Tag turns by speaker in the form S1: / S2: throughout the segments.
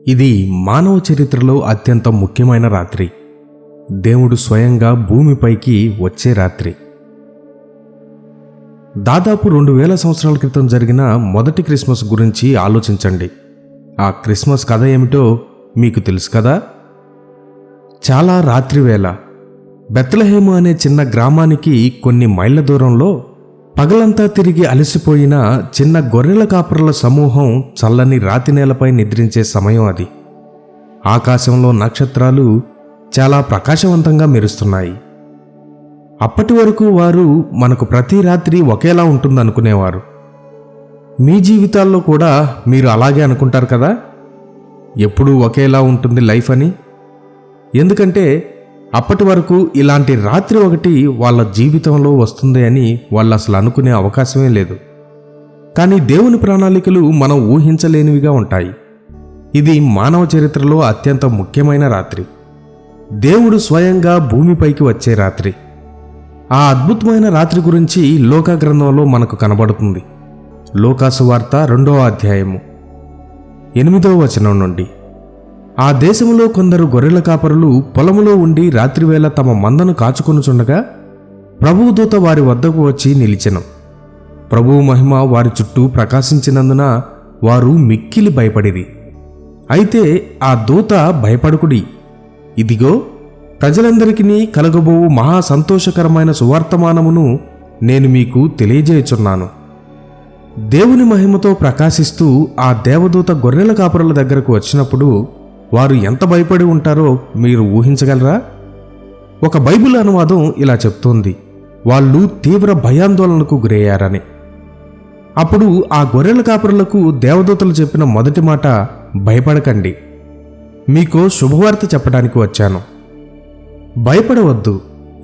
S1: ఇది మానవ చరిత్రలో అత్యంత ముఖ్యమైన రాత్రి. దేవుడు స్వయంగా భూమిపైకి వచ్చే రాత్రి. దాదాపు 2000 సంవత్సరాల క్రితం జరిగిన మొదటి క్రిస్మస్ గురించి ఆలోచించండి. ఆ క్రిస్మస్ కథ ఏమిటో మీకు తెలుసు కదా? చాలా రాత్రివేళ బెత్లెహేము అనే చిన్న గ్రామానికి కొన్ని మైళ్ళ దూరంలో పగలంతా తిరిగి అలసిపోయిన చిన్న గొర్రెల కాపరుల సమూహం చల్లని రాతి నేలపై నిద్రించే సమయం అది. ఆకాశంలో నక్షత్రాలు చాలా ప్రకాశవంతంగా మెరుస్తున్నాయి. అప్పటి వరకు వారు మనకు ప్రతి రాత్రి ఒకేలా ఉంటుందనుకునేవారు. మీ జీవితాల్లో కూడా మీరు అలాగే అనుకుంటారు కదా, ఎప్పుడూ ఒకేలా ఉంటుంది లైఫ్ అని. ఎందుకంటే అప్పటి వరకు ఇలాంటి రాత్రి ఒకటి వాళ్ళ జీవితంలో వస్తుంది అని వాళ్ళు అసలు అనుకునే అవకాశమే లేదు. కానీ దేవుని ప్రణాళికలు మనం ఊహించలేనివిగా ఉంటాయి. ఇది మానవ చరిత్రలో అత్యంత ముఖ్యమైన రాత్రి. దేవుడు స్వయంగా భూమిపైకి వచ్చే రాత్రి. ఆ అద్భుతమైన రాత్రి గురించి లోకా గ్రంథంలో మనకు కనబడుతుంది. లూకా సువార్త 2వ అధ్యాయము 8వ వచనం నుండి. ఆ దేశంలో కొందరు గొర్రెల కాపరులు పొలములో ఉండి రాత్రివేళ తమ మందను కాచుకొనుచుండగా ప్రభువు దూత వారి వద్దకు వచ్చి నిలిచెను. ప్రభువు మహిమ వారి చుట్టూ ప్రకాశించినందున వారు మిక్కిలి భయపడిరి. అయితే ఆ దూత, భయపడకుడి, ఇదిగో ప్రజలందరికీ కలగబోవు మహా సంతోషకరమైన సువార్తమానమును నేను మీకు తెలియజేయుచున్నాను. దేవుని మహిమతో ప్రకాశిస్తూ ఆ దేవదూత గొర్రెల కాపరుల దగ్గరకు వచ్చినప్పుడు వారు ఎంత భయపడి ఉంటారో మీరు ఊహించగలరా? ఒక బైబిల్ అనువాదం ఇలా చెప్తోంది, వాళ్ళు తీవ్ర భయాందోళనకు గురయ్యారని. అప్పుడు ఆ గొర్రెల కాపరులకు దేవదూతలు చెప్పిన మొదటి మాట, భయపడకండి, మీకు శుభవార్త చెప్పడానికి వచ్చాను. భయపడవద్దు,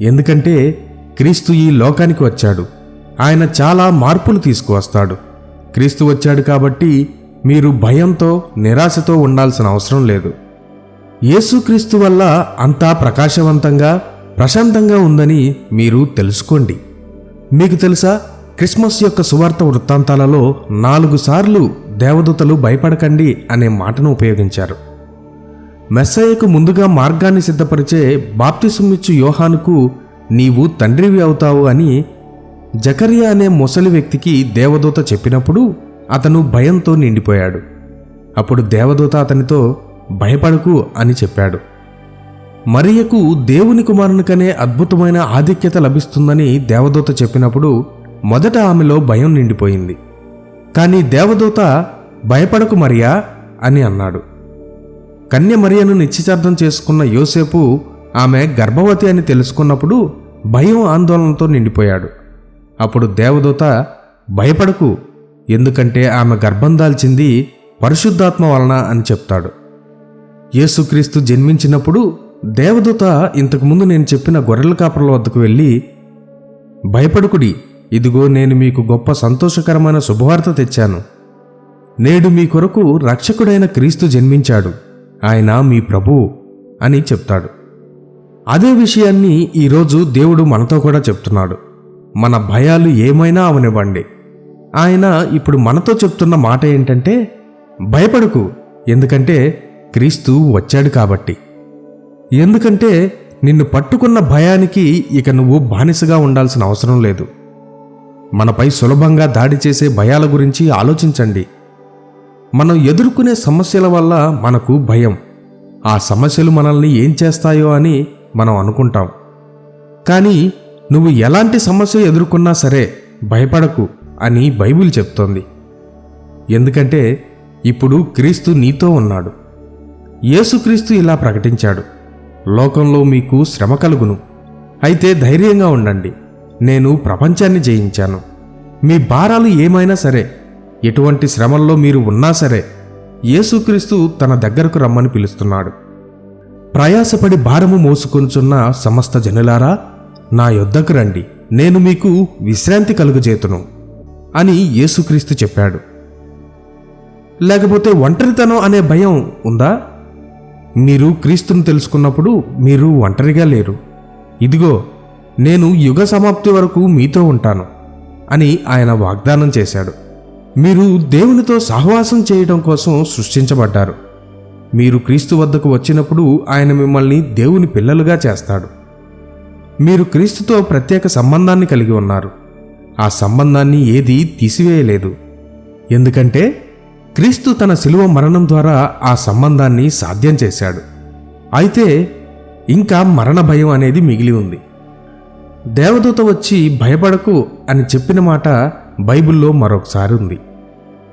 S1: ఎందుకంటే క్రీస్తు ఈ లోకానికి వచ్చాడు. ఆయన చాలా మార్పులు తీసుకువస్తాడు. క్రీస్తు వచ్చాడు కాబట్టి మీరు భయంతో, నిరాశతో ఉండాల్సిన అవసరం లేదు. యేసుక్రీస్తు వల్ల అంతా ప్రకాశవంతంగా, ప్రశాంతంగా ఉందని మీరు తెలుసుకోండి. మీకు తెలుసా, క్రిస్మస్ యొక్క సువార్త వృత్తాంతాలలో 4 సార్లు దేవదూతలు భయపడకండి అనే మాటను ఉపయోగించారు. మెస్సయ్యకు ముందుగా మార్గాన్ని సిద్ధపరిచే బాప్తిసమిచ్చు యోహానుకు నీవు తండ్రివి అవుతావు అని జకరియా అనే ముసలి వ్యక్తికి దేవదూత చెప్పినప్పుడు అతను భయంతో నిండిపోయాడు. అప్పుడు దేవదూత అతనితో భయపడకు అని చెప్పాడు. మరియకు దేవుని కుమారునికనే అద్భుతమైన ఆధిక్యత లభిస్తుందని దేవదూత చెప్పినప్పుడు మొదట ఆమెలో భయం నిండిపోయింది. కానీ దేవదూత భయపడకు మరియా అని అన్నాడు. కన్య మరియను నిశ్చితార్థం చేసుకున్న యోసేపు ఆమె గర్భవతి అని తెలుసుకున్నప్పుడు భయం, ఆందోళనతో నిండిపోయాడు. అప్పుడు దేవదూత భయపడకు, ఎందుకంటే ఆమె గర్భం దాల్చింది పరిశుద్ధాత్మ వలన అని చెప్తాడు. యేసుక్రీస్తు జన్మించినప్పుడు దేవదూత ఇంతకుముందు నేను చెప్పిన గొర్రెల కాపరుల వద్దకు వెళ్ళి, భయపడకుడి, ఇదిగో నేను మీకు గొప్ప సంతోషకరమైన శుభవార్త తెచ్చాను. నేడు మీ కొరకు రక్షకుడైన క్రీస్తు జన్మించాడు, ఆయన మీ ప్రభువు అని చెప్తాడు. అదే విషయాన్ని ఈరోజు దేవుడు మనతో కూడా చెప్తున్నాడు. మన భయాలు ఏమైనా అవనివ్వండి, ఆయన ఇప్పుడు మనతో చెప్తున్న మాట ఏంటంటే, భయపడకు, ఎందుకంటే క్రీస్తు వచ్చాడు కాబట్టి. ఎందుకంటే నిన్ను పట్టుకున్న భయానికి ఇక నువ్వు బానిసగా ఉండాల్సిన అవసరం లేదు. మనపై సులభంగా దాడి చేసే భయాల గురించి ఆలోచించండి. మనం ఎదుర్కొనే సమస్యల వల్ల మనకు భయం. ఆ సమస్యలు మనల్ని ఏం చేస్తాయో అని మనం అనుకుంటాం. కానీ నువ్వు ఎలాంటి సమస్య ఎదుర్కొన్నా సరే భయపడకు అని బైబిల్ చెప్తోంది. ఎందుకంటే ఇప్పుడు క్రీస్తు నీతో ఉన్నాడు. యేసుక్రీస్తు ఇలా ప్రకటించాడు, లోకంలో మీకు శ్రమ కలుగును, అయితే ధైర్యంగా ఉండండి, నేను ప్రపంచాన్ని జయించాను. మీ భారాలు ఏమైనా సరే, ఎటువంటి శ్రమల్లో మీరు ఉన్నా సరే యేసుక్రీస్తు తన దగ్గరకు రమ్మని పిలుస్తున్నాడు. ప్రయాసపడి భారము మోసుకొనుచున్న సమస్త జనులారా, నా యొద్దకు రండి, నేను మీకు విశ్రాంతి కలుగజేతును అని యేసుక్రీస్తు చెప్పాడు. లేకపోతే ఒంటరితనం అనే భయం ఉందా? మీరు క్రీస్తును తెలుసుకున్నప్పుడు మీరు ఒంటరిగా లేరు. ఇదిగో నేను యుగ సమాప్తి వరకు మీతో ఉంటాను అని ఆయన వాగ్దానం చేశాడు. మీరు దేవునితో సహవాసం చేయడం కోసం సృష్టించబడ్డారు. మీరు క్రీస్తు వద్దకు వచ్చినప్పుడు ఆయన మిమ్మల్ని దేవుని పిల్లలుగా చేస్తాడు. మీరు క్రీస్తుతో ప్రత్యేక సంబంధాన్ని కలిగి ఉన్నారు. ఆ సంబంధాన్ని ఏదీ తీసివేయలేదు. ఎందుకంటే క్రీస్తు తన శిలువ మరణం ద్వారా ఆ సంబంధాన్ని సాధ్యం చేశాడు. అయితే ఇంకా మరణ భయం అనేది మిగిలి ఉంది. దేవదూత వచ్చి భయపడకు అని చెప్పిన మాట బైబిల్లో మరొకసారి ఉంది.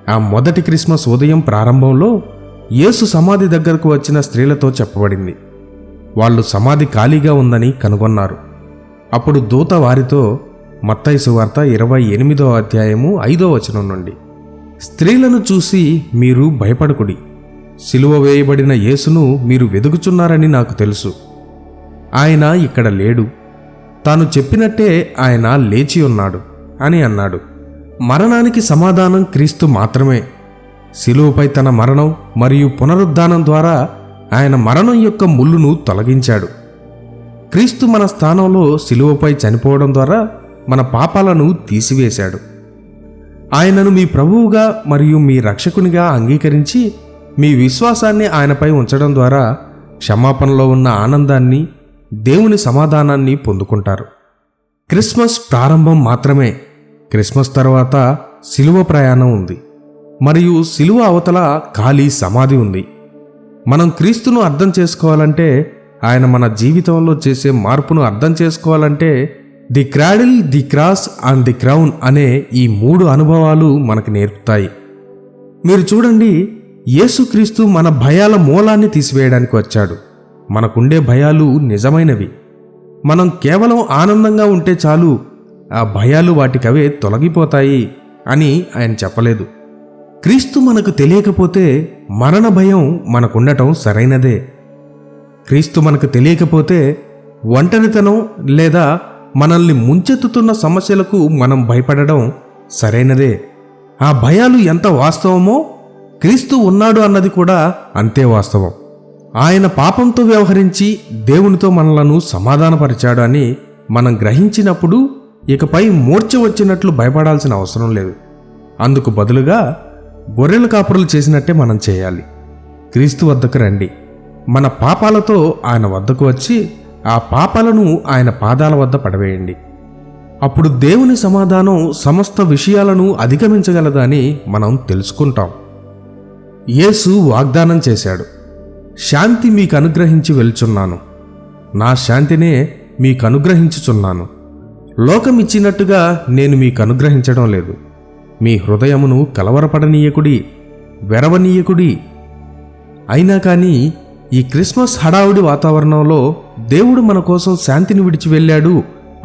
S1: ఆ మొదటి క్రిస్మస్ ఉదయం ప్రారంభంలో యేసు సమాధి దగ్గరకు వచ్చిన స్త్రీలతో చెప్పబడింది. వాళ్ళు సమాధి ఖాళీగా ఉందని కనుగొన్నారు. అప్పుడు దూత వారితో, మత్తయి సువార్త 28వ అధ్యాయము 5వ వచనం నుండి, స్త్రీలను చూసి మీరు భయపడకుడి. సిలువ వేయబడిన యేసును మీరు వెదుకుచున్నారని నాకు తెలుసు. ఆయన ఇక్కడ లేడు. తాను చెప్పినట్టే ఆయన లేచి ఉన్నాడు అని అన్నాడు. మరణానికి సమాధానం క్రీస్తు మాత్రమే. సిలువపై తన మరణం మరియు పునరుద్ధానం ద్వారా ఆయన మరణం యొక్క ముళ్ళును తొలగించాడు. క్రీస్తు మన స్థానంలో సిలువపై చనిపోవడం ద్వారా మన పాపాలను తీసివేశాడు. ఆయనను మీ ప్రభువుగా మరియు మీ రక్షకునిగా అంగీకరించి మీ విశ్వాసాన్ని ఆయనపై ఉంచడం ద్వారా క్షమాపణలో ఉన్న ఆనందాన్ని, దేవుని సమాధానాన్ని పొందుకుంటారు. క్రిస్మస్ ప్రారంభం మాత్రమే. క్రిస్మస్ తర్వాత సిలువ ప్రయాణం ఉంది మరియు సిలువ అవతల ఖాళీ సమాధి ఉంది. మనం క్రీస్తును అర్థం చేసుకోవాలంటే, ఆయన మన జీవితంలో చేసే మార్పును అర్థం చేసుకోవాలంటే the cradle, the cross and the crown అనే ఈ 3 అనుభవాలు మనకు నేర్పుతాయి. మీరు చూడండి, యేసుక్రీస్తు మన భయాల మూలాన్ని తీసివేయడానికి వచ్చాడు. మనకుండే భయాలు నిజమైనవి. మనం కేవలం ఆనందంగా ఉంటే చాలు, ఆ భయాలు వాటికవే తొలగిపోతాయి అని ఆయన చెప్పలేదు. క్రీస్తు మనకు తెలియకపోతే మరణ భయం మనకుండటం సరైనదే. క్రీస్తు మనకు తెలియకపోతే ఒంటరితనం లేదా మనల్ని ముంచెత్తుతున్న సమస్యలకు మనం భయపడడం సరైనదే. ఆ భయాలు ఎంత వాస్తవమో క్రీస్తు ఉన్నాడు అన్నది కూడా అంతే వాస్తవం. ఆయన పాపంతో వ్యవహరించి దేవునితో మనలను సమాధానపరిచాడు అని మనం గ్రహించినప్పుడు ఇకపై మూర్ఛ వచ్చినట్లు భయపడాల్సిన అవసరం లేదు. అందుకు బదులుగా గొర్రెల కాపురులు చేసినట్టే మనం చేయాలి. క్రీస్తు వద్దకు రండి. మన పాపాలతో ఆయన వద్దకు వచ్చి ఆ పాపాలను ఆయన పాదాల వద్ద పడవేయండి. అప్పుడు దేవుని సమాధానం సమస్త విషయాలను అధిగమించగలదని మనం తెలుసుకుంటాం. యేసు వాగ్దానం చేశాడు, శాంతి మీకు అనుగ్రహించి వెళ్చున్నాను, నా శాంతినే మీకు అనుగ్రహించుచున్నాను. లోకం ఇచ్చినట్టుగా నేను మీకు అనుగ్రహించడం లేదు. మీ హృదయమును కలవరపడనీయకుడి, వెరవనీయకుడి. అయినా కానీ ఈ క్రిస్మస్ హడావుడి వాతావరణంలో దేవుడు మన కోసం శాంతిని విడిచి వెళ్ళాడు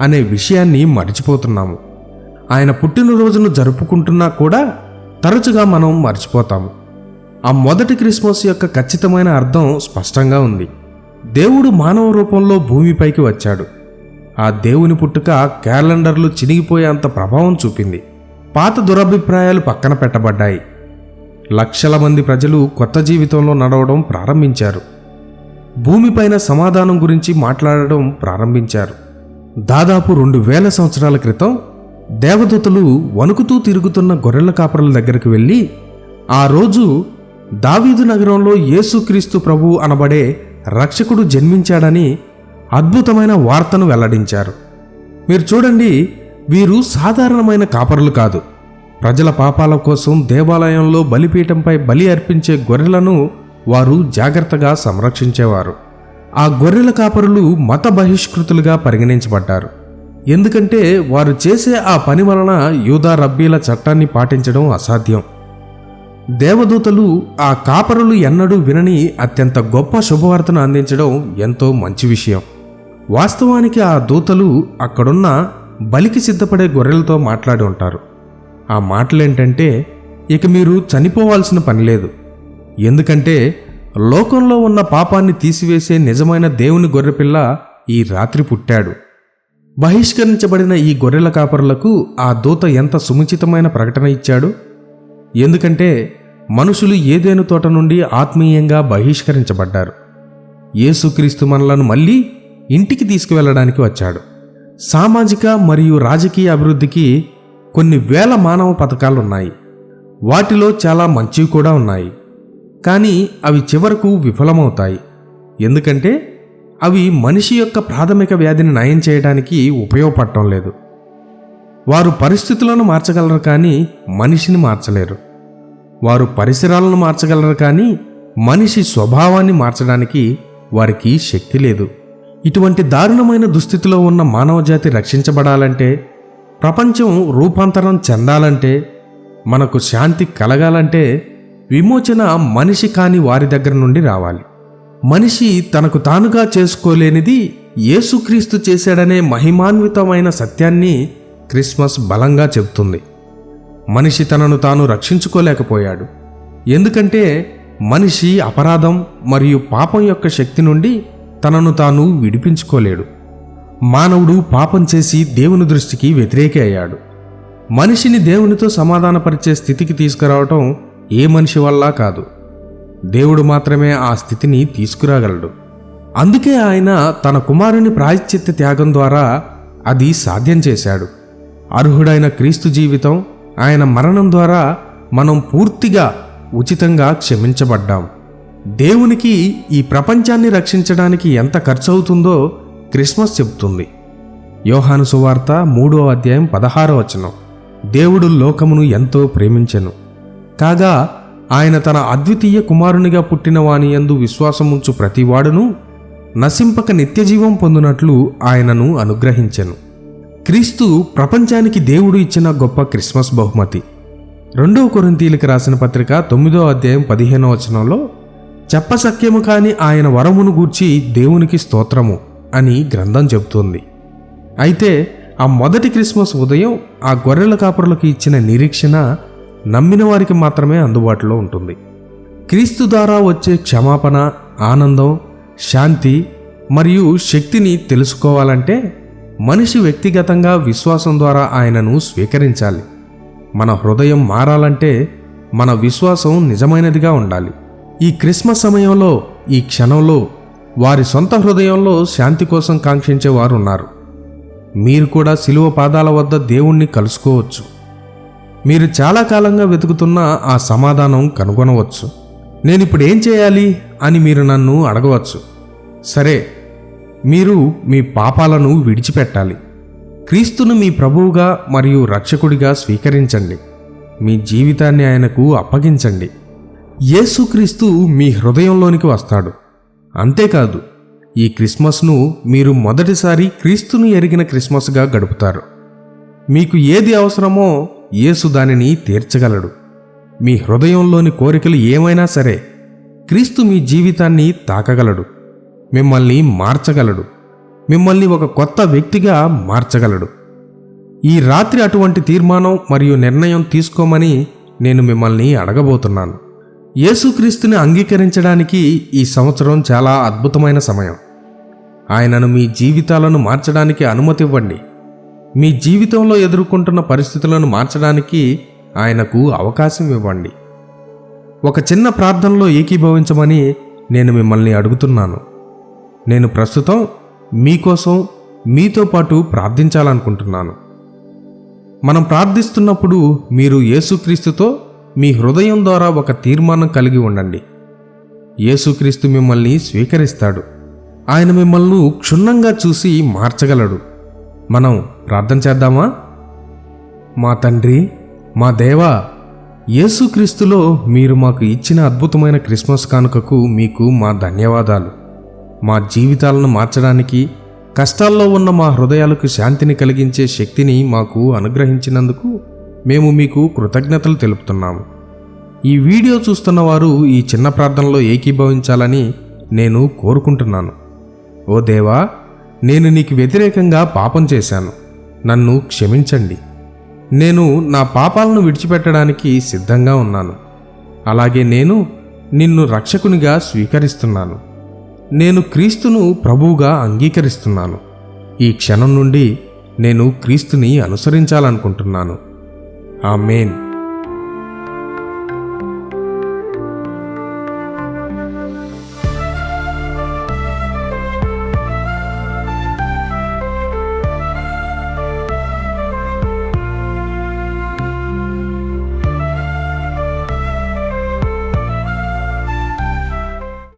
S1: అనే విషయాన్ని మర్చిపోతున్నాము. ఆయన పుట్టినరోజును జరుపుకుంటున్నా కూడా తరచుగా మనం మర్చిపోతాము. ఆ మొదటి క్రిస్మస్ యొక్క ఖచ్చితమైన అర్థం స్పష్టంగా ఉంది. దేవుడు మానవ రూపంలో భూమిపైకి వచ్చాడు. ఆ దేవుని పుట్టుక క్యాలెండర్లు చినిగిపోయేంత ప్రభావం చూపింది. పాత దురభిప్రాయాలు పక్కన పెట్టబడ్డాయి. లక్షల మంది ప్రజలు కొత్త జీవితంలో నడవడం ప్రారంభించారు. భూమిపైన సమాధానం గురించి మాట్లాడడం ప్రారంభించారు. దాదాపు 2000 సంవత్సరాల క్రితం దేవదూతలు వణుకుతూ తిరుగుతున్న గొర్రెల కాపరుల దగ్గరికి వెళ్ళి, ఆ రోజు దావీదు నగరంలో యేసుక్రీస్తు ప్రభువు అనబడే రక్షకుడు జన్మించాడని అద్భుతమైన వార్తను వెల్లడించారు. మీరు చూడండి, వీరు సాధారణమైన కాపరులు కాదు. ప్రజల పాపాల కోసం దేవాలయంలో బలిపీఠంపై బలి అర్పించే గొర్రెలను వారు జాగ్రత్తగా సంరక్షించేవారు. ఆ గొర్రెల కాపరులు మత బహిష్కృతులుగా పరిగణించబడ్డారు. ఎందుకంటే వారు చేసే ఆ పని వలన యూదా రబ్బీల చట్టాన్ని పాటించడం అసాధ్యం. దేవదూతలు ఆ కాపరులు ఎన్నడూ వినని అత్యంత గొప్ప శుభవార్తను అందించడం ఎంతో మంచి విషయం. వాస్తవానికి ఆ దూతలు అక్కడున్న బలికి సిద్ధపడే గొర్రెలతో మాట్లాడి ఉంటారు. ఆ మాటలేంటంటే, ఇక మీరు చనిపోవాల్సిన పని లేదు, ఎందుకంటే లోకంలో ఉన్న పాపాన్ని తీసివేసే నిజమైన దేవుని గొర్రెపిల్ల ఈ రాత్రి పుట్టాడు. బహిష్కరించబడిన ఈ గొర్రెల కాపరులకు ఆ దూత ఎంత సుముచితమైన ప్రకటన ఇచ్చాడు. ఎందుకంటే మనుషులు ఏదేను తోట నుండి ఆత్మీయంగా బహిష్కరించబడ్డారు. యేసుక్రీస్తు మనలను మళ్ళీ ఇంటికి తీసుకువెళ్ళడానికి వచ్చాడు. సామాజిక మరియు రాజకీయ అభివృద్ధికి కొన్ని వేల మానవ పథకాలున్నాయి. వాటిలో చాలా మంచివి కూడా ఉన్నాయి. కానీ అవి చివరకు విఫలమవుతాయి. ఎందుకంటే అవి మనిషి యొక్క ప్రాథమిక వ్యాధిని నయం చేయడానికి ఉపయోగపడటం లేదు. వారు పరిస్థితులను మార్చగలరు కానీ మనిషిని మార్చలేరు. వారు పరిసరాలను మార్చగలరు కానీ మనిషి స్వభావాన్ని మార్చడానికి వారికి శక్తి లేదు. ఇటువంటి దారుణమైన దుస్థితిలో ఉన్న మానవజాతి రక్షించబడాలంటే, ప్రపంచం రూపాంతరం చెందాలంటే, మనకు శాంతి కలగాలంటే విమోచన మనిషి కాని వారి దగ్గర నుండి రావాలి. మనిషి తనకు తానుగా చేసుకోలేనిది యేసుక్రీస్తు చేశాడనే మహిమాన్వితమైన సత్యాన్ని క్రిస్మస్ బలంగా చెబుతుంది. మనిషి తనను తాను రక్షించుకోలేకపోయాడు. ఎందుకంటే మనిషి అపరాధం మరియు పాపం యొక్క శక్తి నుండి తనను తాను విడిపించుకోలేడు. మానవుడు పాపం చేసి దేవుని దృష్టికి వ్యతిరేకి అయ్యాడు. మనిషిని దేవునితో సమాధానపరిచే స్థితికి తీసుకురావటం ఏ మనిషి వల్ల కాదు. దేవుడు మాత్రమే ఆ స్థితిని తీసుకురాగలడు. అందుకే ఆయన తన కుమారుని ప్రాయశ్చిత్త త్యాగం ద్వారా అది సాధ్యం చేశాడు. అర్హుడైన క్రీస్తు జీవితం, ఆయన మరణం ద్వారా మనం పూర్తిగా ఉచితంగా క్షమించబడ్డాం. దేవునికి ఈ ప్రపంచాన్ని రక్షించడానికి ఎంత ఖర్చు అవుతుందో క్రిస్మస్ చెబుతుంది. యోహాను సువార్త 3వ అధ్యాయం 16వ వచనం. దేవుడు లోకమును ఎంతో ప్రేమించెను, కాగా ఆయన తన అద్వితీయ కుమారునిగా పుట్టిన వాని యందు విశ్వాసముంచు ప్రతివాడును నశింపక నిత్యజీవం పొందునట్లు ఆయనను అనుగ్రహించెను. క్రీస్తు ప్రపంచానికి దేవుడు ఇచ్చిన గొప్ప క్రిస్మస్ బహుమతి. 2వ కొరింథీయులకు రాసిన పత్రిక 9వ అధ్యాయం 15వ వచనంలో చెప్పసఖ్యము కాని ఆయన వరమును గూర్చి దేవునికి స్తోత్రము అని గ్రంథం చెబుతోంది. అయితే ఆ మొదటి క్రిస్మస్ ఉదయం ఆ గొర్రెల కాపరులకు ఇచ్చిన నిరీక్షణ నమ్మిన వారికి మాత్రమే అందుబాటులో ఉంటుంది. క్రీస్తు ద్వారా వచ్చే క్షమాపణ, ఆనందం, శాంతి మరియు శక్తిని తెలుసుకోవాలంటే మనిషి వ్యక్తిగతంగా విశ్వాసం ద్వారా ఆయనను స్వీకరించాలి. మన హృదయం మారాలంటే మన విశ్వాసం నిజమైనదిగా ఉండాలి. ఈ క్రిస్మస్ సమయంలో, ఈ క్షణంలో వారి సొంత హృదయంలో శాంతి కోసం కాంక్షించే వారు ఉన్నారు. మీరు కూడా శిలువ పాదాల వద్ద దేవుణ్ణి కలుసుకోవచ్చు. మీరు చాలా కాలంగా వెతుకుతున్న ఆ సమాధానం కనుగొనవచ్చు. నేనిప్పుడు ఏం చేయాలి అని మీరు నన్ను అడగవచ్చు. సరే, మీరు మీ పాపాలను విడిచిపెట్టాలి. క్రీస్తును మీ ప్రభువుగా మరియు రక్షకుడిగా స్వీకరించండి. మీ జీవితాన్ని ఆయనకు అప్పగించండి. యేసుక్రీస్తు మీ హృదయంలోనికి వస్తాడు. అంతేకాదు, ఈ క్రిస్మస్ను మీరు మొదటిసారి క్రీస్తును ఎరిగిన క్రిస్మస్గా గడుపుతారు. మీకు ఏది అవసరమో యేసు దానిని తీర్చగలడు. మీ హృదయంలోని కోరికలు ఏమైనా సరే క్రీస్తు మీ జీవితాన్ని తాకగలడు, మిమ్మల్ని మార్చగలడు, మిమ్మల్ని ఒక కొత్త వ్యక్తిగా మార్చగలడు. ఈ రాత్రి అటువంటి తీర్మానం మరియు నిర్ణయం తీసుకోమని నేను మిమ్మల్ని అడగబోతున్నాను. యేసుక్రీస్తుని అంగీకరించడానికి ఈ సంవత్సరం చాలా అద్భుతమైన సమయం. ఆయనను మీ జీవితాలను మార్చడానికి అనుమతి ఇవ్వండి. మీ జీవితంలో ఎదుర్కొంటున్న పరిస్థితులను మార్చడానికి ఆయనకు అవకాశం ఇవ్వండి. ఒక చిన్న ప్రార్థనలో ఏకీభవించమని నేను మిమ్మల్ని అడుగుతున్నాను. నేను ప్రస్తుతం మీకోసం, మీతో పాటు ప్రార్థించాలనుకుంటున్నాను. మనం ప్రార్థిస్తున్నప్పుడు మీరు యేసుక్రీస్తుతో మీ హృదయం ద్వారా ఒక తీర్మానం కలిగి ఉండండి. యేసుక్రీస్తు మిమ్మల్ని స్వీకరిస్తాడు. ఆయన మిమ్మల్ని క్షుణ్ణంగా చూసి మార్చగలడు. మనం ప్రార్థన చేద్దామా? మా తండ్రి, మా దేవా, యేసుక్రీస్తులో మీరు మాకు ఇచ్చిన అద్భుతమైన క్రిస్మస్ కానుకకు మీకు మా ధన్యవాదాలు. మా జీవితాలను మార్చడానికి, కష్టాల్లో ఉన్న మా హృదయాలకు శాంతిని కలిగించే శక్తిని మాకు అనుగ్రహించినందుకు మేము మీకు కృతజ్ఞతలు తెలుపుతున్నాము. ఈ వీడియో చూస్తున్న వారు ఈ చిన్న ప్రార్థనలో ఏకీభవించాలని నేను కోరుకుంటున్నాను. ఓ దేవా, నేను నీకు వ్యతిరేకంగా పాపం చేశాను. నన్ను క్షమించండి. నేను నా పాపాలను విడిచిపెట్టడానికి సిద్ధంగా ఉన్నాను. అలాగే నేను నిన్ను రక్షకునిగా స్వీకరిస్తున్నాను. నేను క్రీస్తును ప్రభువుగా అంగీకరిస్తున్నాను. ఈ క్షణం నుండి నేను క్రీస్తుని అనుసరించాలనుకుంటున్నాను. ఆమేన్.